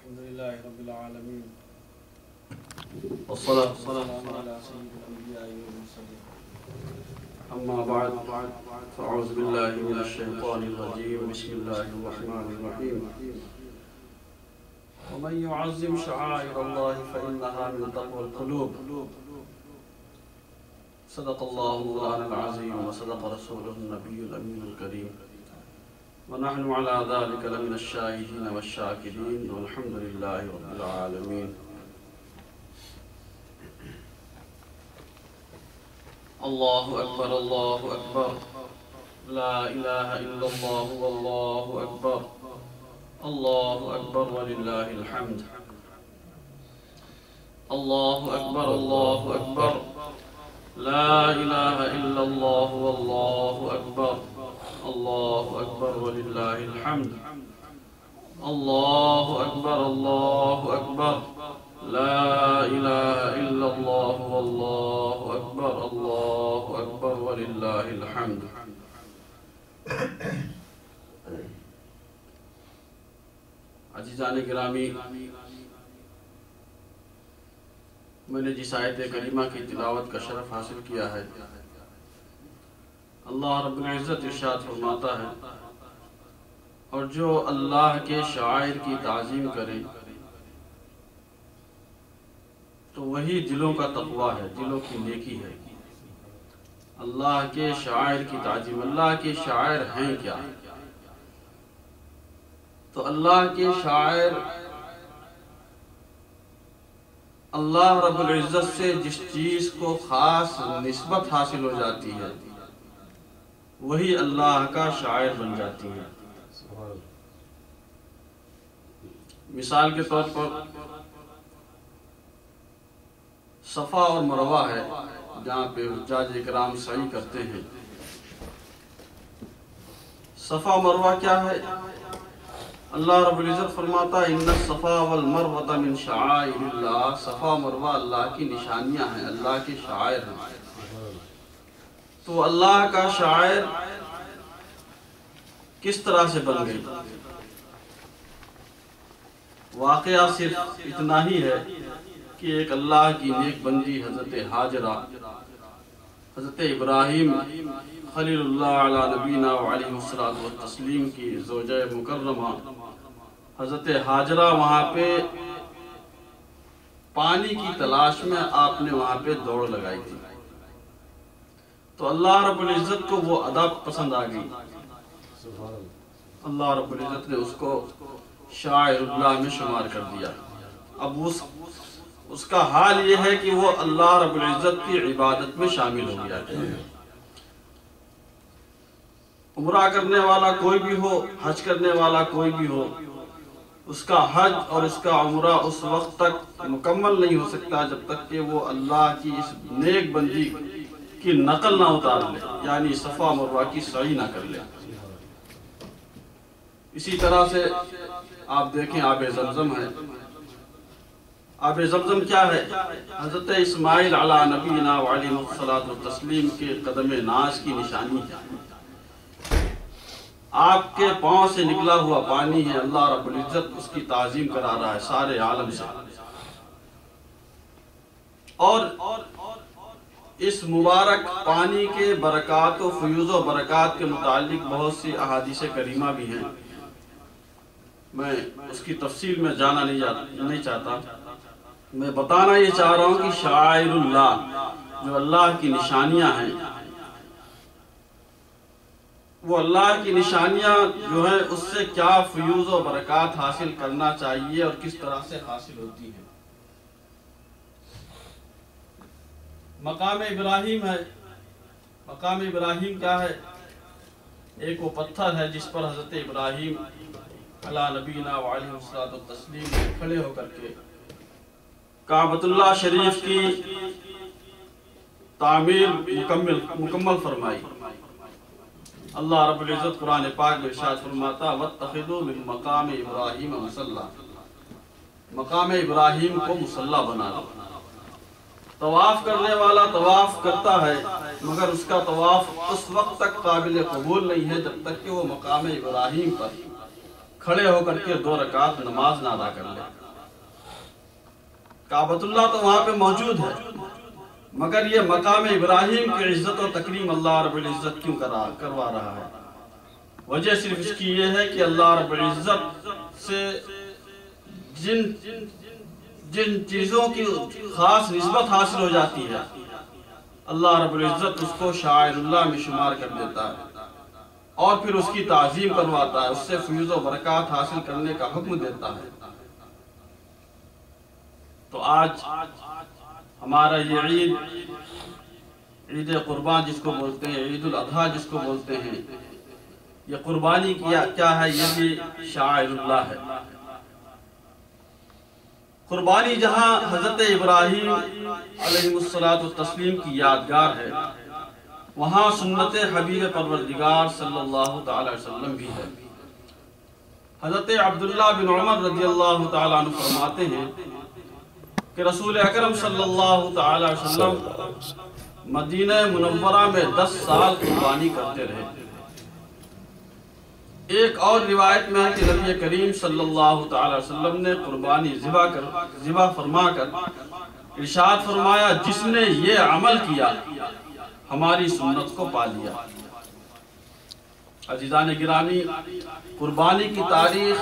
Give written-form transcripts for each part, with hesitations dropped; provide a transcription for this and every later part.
الحمدللہ رب العالمین والصلاة والسلام علی سید الانبیاء والمرسلین أما بعد فأعوذ بالله من الشيطان الرجيم بسم الله الرحمن الرحيم ومن يعظم شعائر الله فإنها من تقوى القلوب صدق الله مولانا العظيم وصدق رسوله النبي الأمين الكريم ونحن على ذلك لمن الشاهدين والشاكرين والحمد لله رب العالمين. الله أكبر الله أكبر لا إله إلا الله والله أكبر الله أكبر ولله الحمد. الله أكبر الله أكبر لا إله إلا الله والله أكبر الله أكبر ولله الحمد. الله أكبر الله أكبر لا إله إلا الله والله أكبر الله أكبر ولله الحمد. عزیزان گرامی، میں نے جس آیت کریمہ کی تلاوت کا شرف حاصل کیا ہے، اللہ رب العزت ارشاد فرماتا ہے، اور جو اللہ کے شعائر کی تعظیم کرے تو وہی دلوں کا تقویٰ ہے، دلوں کی نیکی ہے۔ اللہ کے شعائر کی تعظیم، اللہ کے شعائر ہیں کیا؟ تو اللہ کے شاعر اللہ رب العزت سے جس چیز کو خاص نسبت حاصل ہو جاتی ہے وہی اللہ کا شاعر بن جاتی ہے۔ مثال کے طور پر صفا اور مروہ ہے، جہاں پہ حجاج اکرام سعی کرتے ہیں۔ صفا و مروہ کیا ہے؟ اللہ رب العزت فرماتا ہے ان الصفا والمروہ من شعائر اللہ، صفا و مروہ اللہ کی نشانیاں ہیں، اللہ کے شاعر ہیں۔ تو اللہ کا شاعر کس طرح سے بن گئی؟ واقعہ صرف اتنا ہی ہے کہ ایک اللہ کی نیک بندی حضرت حاجرہ، حضرت ابراہیم خلیل اللہ علی نبینا وعلیہ الصلاۃ والتسلیم کی زوجہ مکرمہ حضرت حاجرہ وہاں پہ پانی کی تلاش میں آپ نے وہاں پہ دوڑ لگائی تھی، تو اللہ رب العزت کو وہ ادا پسند آ گئی۔ اللہ رب العزت نے اس کو شاعر اللہ میں شمار کر دیا۔ اب اس کا حال یہ ہے کہ وہ اللہ رب العزت کی عبادت میں شامل ہو گیا ہے۔ عمرہ کرنے والا کوئی بھی ہو، حج کرنے والا کوئی بھی ہو، اس کا حج اور اس کا عمرہ اس وقت تک مکمل نہیں ہو سکتا جب تک کہ وہ اللہ کی اس نیک بندی کی نقل نہ اتار لے، یعنی صفا مروہ کی سعی نہ کر لے۔ اسی طرح سے آپ دیکھیں آب زمزم ہے۔ آب زمزم کیا ہے؟ حضرت اسماعیل علی نبینا وعلیہ الصلاۃ والتسلیم کے قدم ناز کی نشانی ہے۔ آپ کے پاؤں سے نکلا ہوا پانی ہے، اللہ رب العزت اس کی تعظیم کرا رہا ہے سارے عالم سے۔ اور اس مبارک پانی کے برکات و فیوز و برکات کے متعلق بہت سی احادیث کریمہ بھی ہیں، میں اس کی تفصیل میں جانا نہیں چاہتا۔ میں بتانا یہ چاہ رہا ہوں کہ شعائر اللہ، جو اللہ کی نشانیاں ہیں، وہ اللہ کی نشانیاں جو ہیں اس سے کیا فیوز و برکات حاصل کرنا چاہیے اور کس طرح سے حاصل ہوتی ہیں۔ مقام ابراہیم ہے۔ مقام ابراہیم کیا ہے؟ ایک وہ پتھر ہے جس پر حضرت ابراہیم علی نبینا وعلیہ الصلاۃ والتسلیم کھڑے ہو کر کے کعبۃ اللہ شریف کی تعمیر مکمل فرمائی۔ اللہ رب العزت قرآن پاک میں ارشاد فرماتا وَاتَّخِذُوا مِن مَقَامِ إِبْرَاهِيمَ مُصَلًّى، مقام ابراہیم کو مصلی بنا دو۔ طواف کرنے والا طواف کرتا ہے مگر اس کا طواف اس وقت تک قابل قبول نہیں ہے جب تک کہ وہ مقام ابراہیم پر کھڑے ہو کر کے 2 رکعت نماز نہ ادا کر لے۔ کعبۃ اللہ تو وہاں پہ موجود ہے، مگر یہ مقام ابراہیم کی عزت و تکریم اللہ رب العزت کیوں کروا رہا ہے؟ وجہ صرف اس کی یہ ہے کہ اللہ رب العزت سے جن چیزوں کی خاص نسبت حاصل ہو جاتی ہے، اللہ رب العزت اس کو شاعر اللہ میں شمار کر دیتا ہے اور پھر اس کی تعظیم کرواتا ہے، اس سے فیوز و برکات حاصل کرنے کا حکم دیتا ہے۔ تو آج ہمارا یہ عید قربان جس کو بولتے ہیں، عید الاضحیٰ جس کو بولتے ہیں، یہ قربانی کیا ہے؟ یہ بھی شاعر اللہ ہے۔ قربانی جہاں حضرت ابراہیم علیہ السلام کی یادگار ہے، وہاں سنت حبیب پروردگار صلی اللہ تعالی وسلم بھی ہے۔ حضرت عبداللہ بن عمر رضی اللہ تعالیٰ عنہ فرماتے ہیں کہ رسول اکرم صلی اللہ تعالی وسلم مدینہ منورہ میں 10 سال قربانی کرتے رہے۔ ایک اور روایت میں ہے کہ نبی کریم صلی اللہ تعالی وسلم نے قربانی ذبح فرما کر ارشاد فرمایا، جس نے یہ عمل کیا ہماری سنت کو پا لیا۔ عزیزان گرامی، قربانی کی تاریخ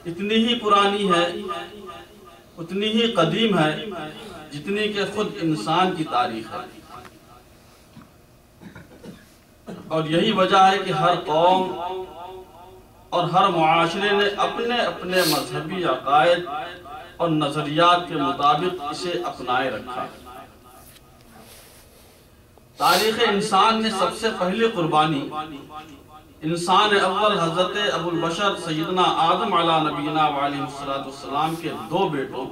اتنی ہی پرانی ہے، اتنی ہی قدیم ہے جتنی کہ خود انسان کی تاریخ ہے، اور یہی وجہ ہے کہ ہر قوم اور ہر معاشرے نے اپنے اپنے مذہبی عقائد اور نظریات کے مطابق اسے اپنائے رکھا۔ تاریخ انسان میں سب سے پہلی قربانی انسان اول حضرت ابو البشر سیدنا آدم علیہ نبینا وعلیہ السلام کے 2 بیٹوں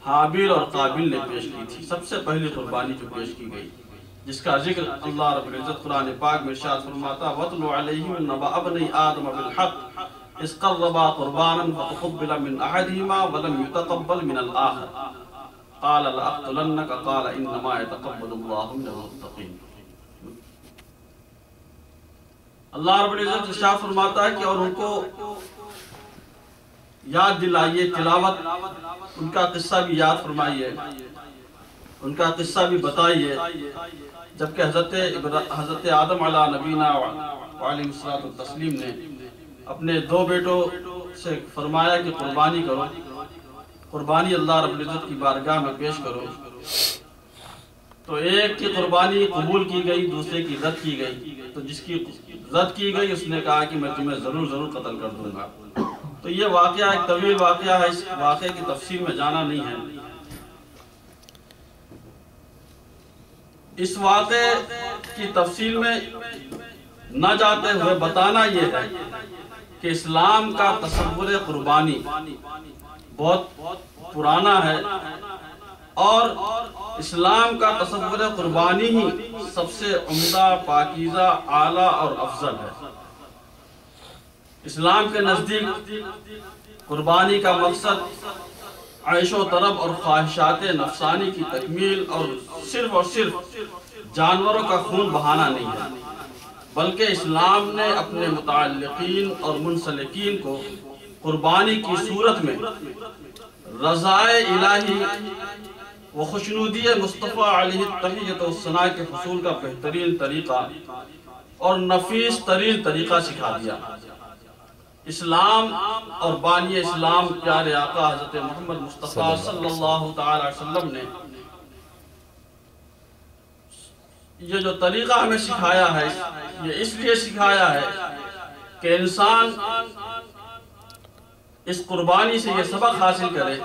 حابیل اور قابیل نے پیش کی تھی۔ سب سے پہلی قربانی جو پیش کی گئی، جس کا ذکر اللہ رب العزت قرآن پاک میں ارشاد فرماتا، وَاتْلُ عَلَيْهِمْ نَبَأَ ابْنَيْ آدَمَ بِالْحَقِّ إِذْ قَرَّبَا قُرْبَانًا فَتُقُبِّلَ مِنْ أَحَدِهِمَا وَلَمْ يُتَقَبَّلْ مِنَ الْآخَرِ قَالَ لَأَقْتُلَنَّكَ قَالَ إِنَّمَا يَتَقَبَّلُ اللَّهُ مِنَ الْمُتَّقِينَ۔ اللہ رب العزت ارشاد فرماتا ہے کہ اور ان کو یاد دلائیے، تلاوت ان کا قصہ بھی یاد فرمائیے، ان کا قصہ بھی بتائیے، جبکہ حضرت آدم علیہ نبینا علیہ السلام نے اپنے 2 بیٹوں سے فرمایا کہ قربانی کرو، قربانی اللہ رب العزت کی بارگاہ میں پیش کرو۔ تو ایک کی قربانی قبول کی گئی، دوسرے کی رد کی گئی۔ تو جس کی رد کی گئی اس نے کہا کہ میں تمہیں ضرور قتل کر دوں گا۔ تو یہ واقعہ ایک طویل واقعہ ہے، اس واقعے کی تفصیل میں جانا نہیں ہے۔ اس واقعے کی تفصیل میں نہ جاتے ہوئے بتانا یہ ہے کہ اسلام کا تصور قربانی بہت پرانا ہے، اور اسلام کا تصور قربانی ہی سب سے عمدہ، پاکیزہ، اعلیٰ اور افضل ہے۔ اسلام کے نزدیک قربانی کا مقصد عیش و طرب اور خواہشات نفسانی کی تکمیل اور صرف جانوروں کا خون بہانا نہیں ہے، بلکہ اسلام نے اپنے متعلقین اور منسلکین کو قربانی کی صورت میں رضائے الہی و خوشنودی مصطفیٰ علیہ التحیۃ والثناء کے حصول کا بہترین طریقہ اور نفیس ترین طریقہ سکھا دیا۔ اسلام اور بانی اسلام پیارے آقا حضرت محمد مصطفیٰ صلی اللہ تعالی وسلم نے یہ جو طریقہ ہمیں سکھایا ہے، یہ اس لیے سکھایا ہے کہ انسان اس قربانی سے یہ سبق حاصل کرے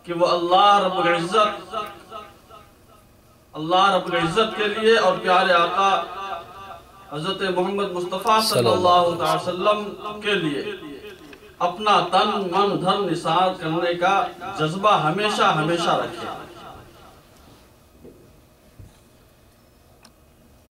کہ وہ اللہ رب العزت کے لیے اور پیارے آقا حضرت محمد مصطفیٰ صلی اللہ علیہ وسلم کے لیے اپنا تن من دھن نثار کرنے کا جذبہ ہمیشہ رکھے۔